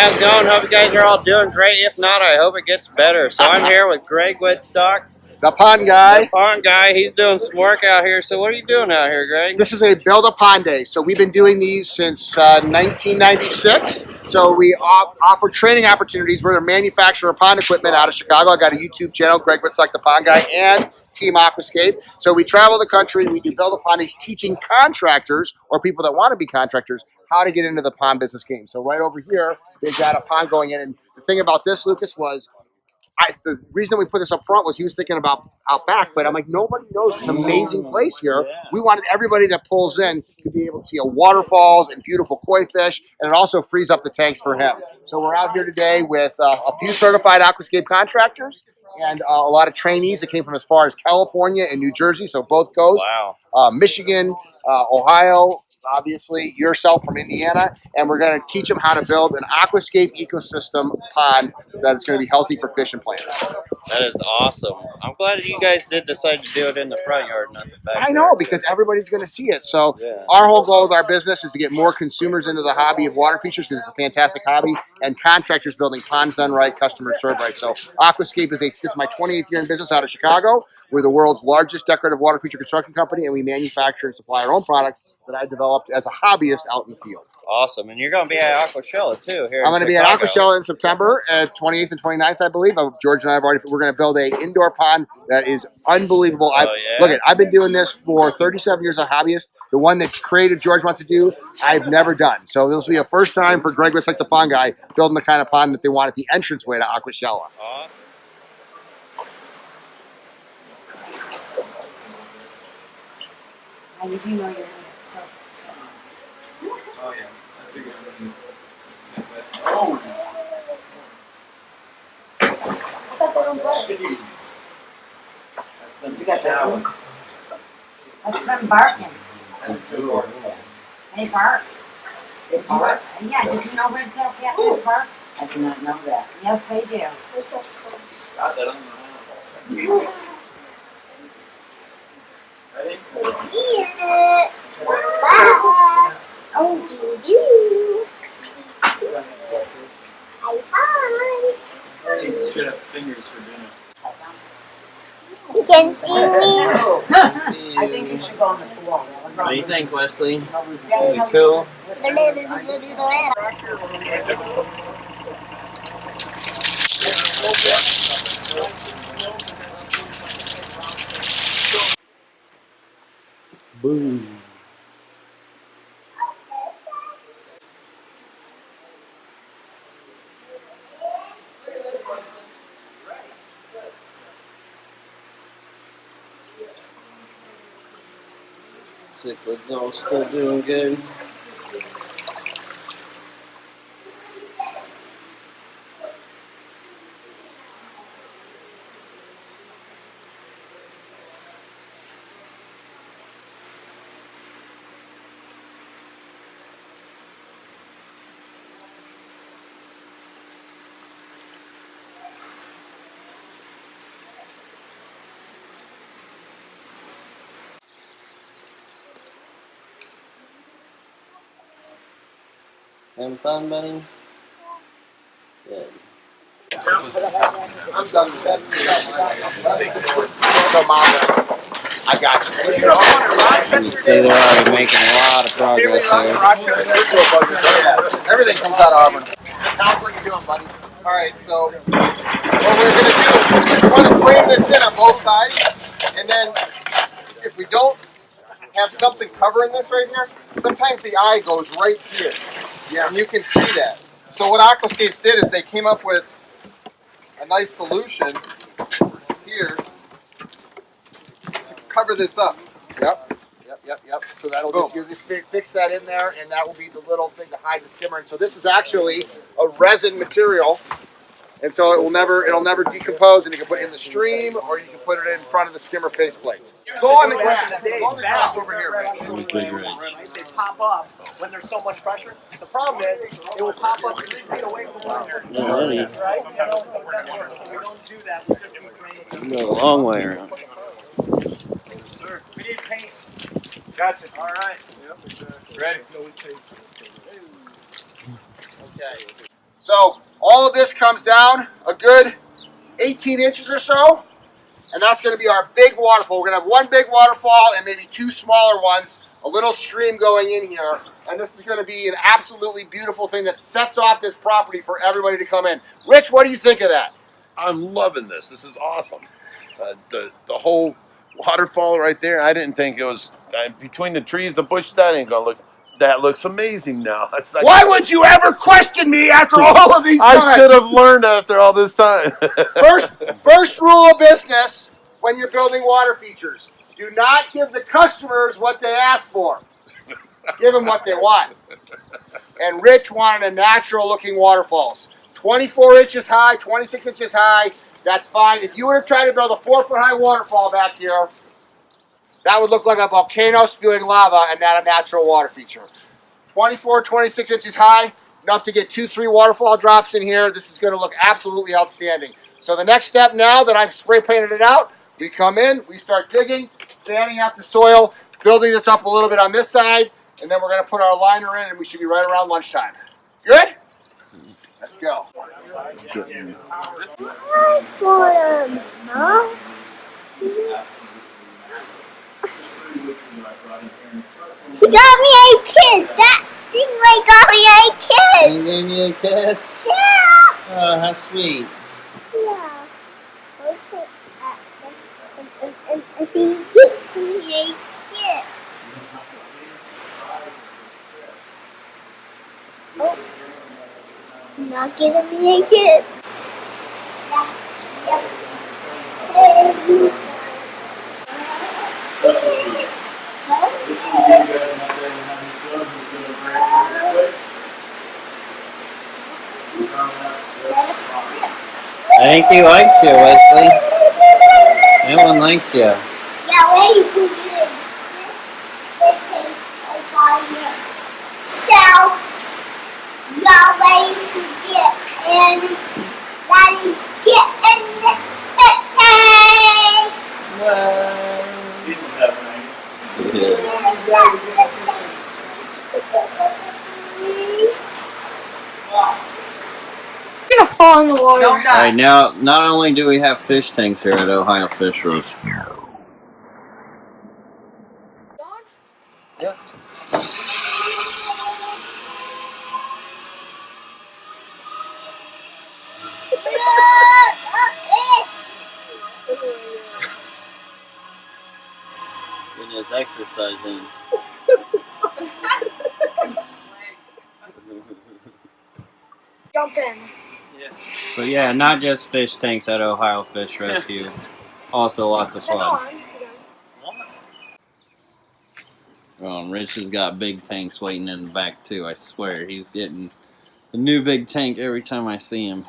how's it going? Hope you guys are all doing great. If not, I hope it gets better. So I'm here with Greg Wittstock, the pond guy. The pond guy. He's doing some work out here. So what are you doing out here, Greg? This is a Build a Pond Day. So we've been doing these since 1996. So we offer training opportunities. We're a manufacturer of pond equipment out of Chicago. I got a YouTube channel, Greg Wittstock, the pond guy, and Team Aquascape. So we travel the country. We do Build a Pond Days teaching contractors or people that want to be contractors how to get into the pond business game. So right over here, they've got a pond going in. And the thing about this, Lucas, was the reason we put this up front was he was thinking about out back, but I'm like, nobody knows this amazing place here. Yeah. We wanted everybody that pulls in to be able to see waterfalls and beautiful koi fish, and it also frees up the tanks for him. So we're out here today with a few certified Aquascape contractors and a lot of trainees that came from as far as California and New Jersey, so both coasts. Wow. Michigan, Ohio, obviously, yourself from Indiana, and we're going to teach them how to build an aquascape ecosystem pond that is going to be healthy for fish and plants. That is awesome. I'm glad you guys did decide to do it in the front yard, not the back. I know, because everybody's going to see it. So Yeah. our whole goal with our business is to get more consumers into the hobby of water features because it's a fantastic hobby, and contractors building ponds done right, customers served right. So Aquascape this is my 28th year in business out of Chicago. We're the world's largest decorative water feature construction company, and we manufacture and supply our own products that I developed as a hobbyist out in the field. Awesome. And you're going to be at Aquashella, too, here I'm going to be at Chicago. Aquashella in September at 28th and 29th, I believe. George and I we're going to build a indoor pond that is unbelievable. Oh, yeah? Look, I've been doing this for 37 years as a hobbyist. The one that created George wants to do, I've never done. So this will be a first time for Greg Wittstock, the pond guy, building the kind of pond that they want at the entranceway to Aquashella. Awesome. How did you know you're so? Oh yeah, I figured. Oh. Jeez. You got that one? That's them barking. They bark. They bark? Yeah, did you know birds don't get this bark? I did not know that. Yes, they do. Got that on the hand. Ready? Oh, You should have fingers for dinner. You can see me. I think you should go on the pool. What do you think, Wesley? Is it cool? Boom. Cichlids all still doing good. Having fun, buddy? Good. I'm done with that. So, Mom, I got you. You see they're already making a lot of progress there. Everything comes out of Auburn. How's what you're doing, buddy? All right, so what we're going to do is we want to frame this in on both sides, and then if we don't have something covering this right here, sometimes the eye goes right here. Yeah, and you can see that. So what Aquascapes did is they came up with a nice solution here to cover this up. Yep. So that'll just fix that in there, and that will be the little thing to hide the skimmer. And so this is actually a resin material, and so it'll never decompose, and you can put it in the stream, or you can put it in front of the skimmer faceplate. Go on the grass. Go on the grass over here. They pop up when there's so much pressure. The problem is it will pop up 3 feet away from the water. Right? So we don't do that. We just keep Go a long way around. Sir, we need paint. Gotcha. All right. Ready? Okay. So all of this comes down a good 18 inches or so, and that's going to be our big waterfall. We're going to have one big waterfall and maybe two smaller ones, a little stream going in here, and this is going to be an absolutely beautiful thing that sets off this property for everybody to come in. Rich, what do you think of that? I'm loving this. This is awesome. The whole waterfall right there. I didn't think it was between the trees, the bush. That ain't gonna look. That looks amazing now. It's like, Why would you ever question me after all of these times? I should have learned after all this time. First rule of business when you're building water features: do not give the customers what they ask for. Give them what they want. And Rich wanted a natural-looking waterfalls. 24 inches high, 26 inches high. That's fine. If you were to try to build a 4-foot-high waterfall back here, that would look like a volcano spewing lava and not a natural water feature. 24, 26 inches high, enough to get 2-3 waterfall drops in here. This is going to look absolutely outstanding. So the next step now that I've spray painted it out, we come in, we start digging, fanning out the soil, building this up a little bit on this side, and then we're going to put our liner in and we should be right around lunchtime. Good? Let's go. He got me a kiss. That thing like got me a kiss. You gave me a kiss? Yeah. Oh, how sweet. Yeah. Okay. And he gets me a kiss. Oh. Not giving me a kiss. Yeah. I think he likes you, Wesley. Everyone likes you. Yeah, way too good. It takes like 5 minutes. So, you're ready to get in. Daddy, get in the tank. He's in heaven, ain't he? You're gonna fall in the water. All right, now, not only do we have fish tanks here at Ohio Fish Roast. Yeah. Getting his exercise in. Jump in. But yeah, not just fish tanks at Ohio Fish Rescue. Also lots of fun. Oh, and Rich has got big tanks waiting in the back too. I swear, he's getting the new big tank every time I see him.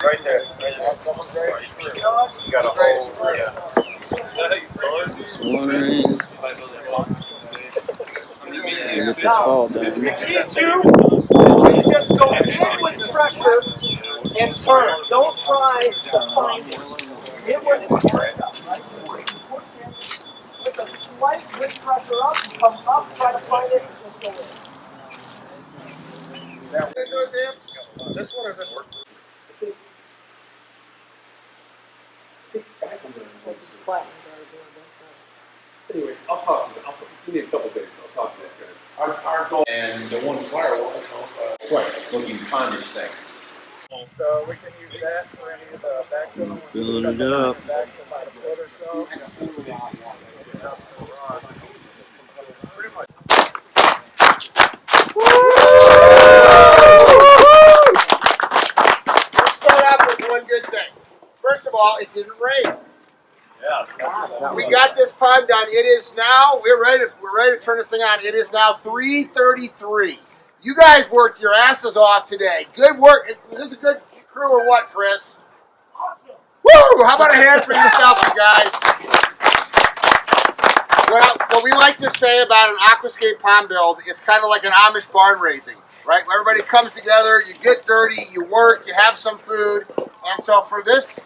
Right there. You got a whole. Yeah. This morning. Look at the fall down. The key to is just go in with pressure and turn. Don't try to find it. In with pressure. With a slight wind pressure up, come up, try to find it, and just go in. This one or this one? Anyway, I'll talk to them. Give me a couple days. I'll talk to that guys. Our goal. And the one firewall. Right. Looking pondage thing. So we can use that for any of the backfill. Filling it up. Back to about a foot or so. Pretty much. Let's start off with one good thing. First of all, it didn't rain. Yeah. We got this pond done. It is now, we're ready to turn this thing on. It is now 3:33. You guys worked your asses off today. Good work. Is this a good crew or what, Chris? Awesome. Woo! How about a hand for yourself, you guys? Well, what we like to say about an Aquascape pond build, it's kind of like an Amish barn raising, right? Where everybody comes together, you get dirty, you work, you have some food. And so for this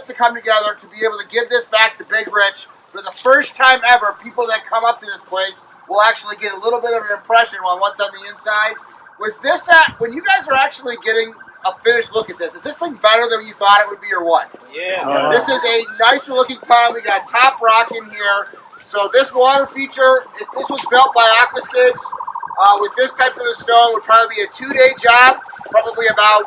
to come together, to be able to give this back to Big Rich, for the first time ever, people that come up to this place we'll actually get a little bit of an impression on what's on the inside. Was this when you guys were actually getting a finished look at this? Is this thing better than you thought it would be, or what? Yeah. This is a nicer looking pond. We got top rock in here. So this water feature, if this was built by Aquascapes, with this type of a stone, would probably be a 2-day job, probably about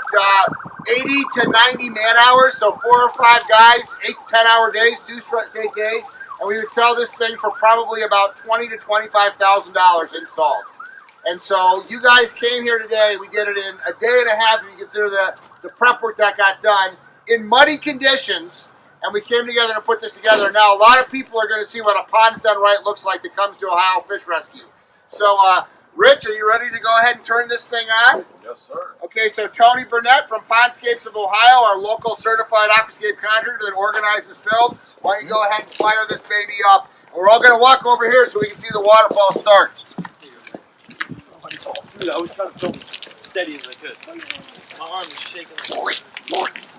80 to 90 man hours. So 4 or 5 guys, 8 to 10 hour days, 2 straight days, and we would sell this thing for probably about $20,000 to $25,000 installed. And so you guys came here today. We did it in a day and a half if you consider the prep work that got done in muddy conditions. And we came together and put this together. And now a lot of people are going to see what a ponds done right looks like that comes to Ohio Fish Rescue. So, Rich, are you ready to go ahead and turn this thing on? Yes, sir. Okay, so Tony Burnett from Pondscapes of Ohio, our local certified aquascape contractor that organized this build. Why don't you go ahead and fire this baby up? And we're all going to walk over here so we can see the waterfall start. Dude, I was trying to film as steady as I could. My arm is shaking.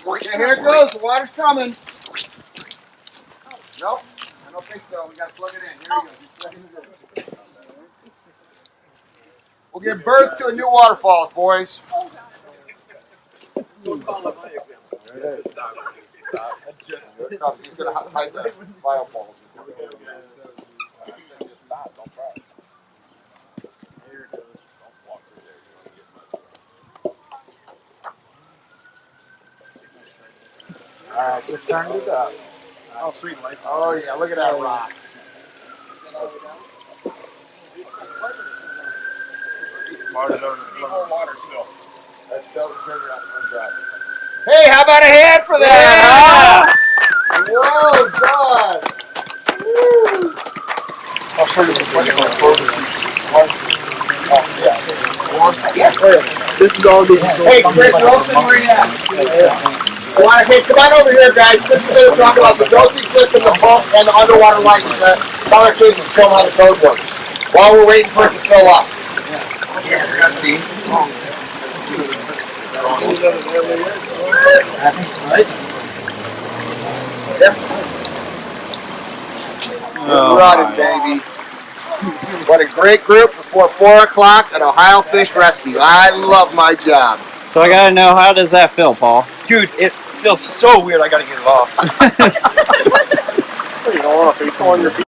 Okay, here it goes. The water's coming. Nope, I don't think so. We got to plug it in. Here we go. We'll give birth to a new waterfalls, boys. Don't call it my example. There it is. Here it comes. He's going to hide the biofalls. All right, just turned it up. Oh, sweet light. Oh yeah, look at that rock. Water still. That's still the trigger on dry. Hey, how about a hand for that? Huh? Well done. Woo. I'll show you this one. Yeah. This is all good. Hey, Chris Wilson, where you at? Hey, come on over here, guys. This is going to talk about the dosing system, the pump, and the underwater lights. Color change and show them how the code works. While we're waiting for it to fill up. Running, baby. What a great group before 4 o'clock at Ohio Fish Rescue. I love my job. So I gotta know, how does that feel, Paul? Dude, it feels so weird. I gotta get it off. You don't want to face on your feet.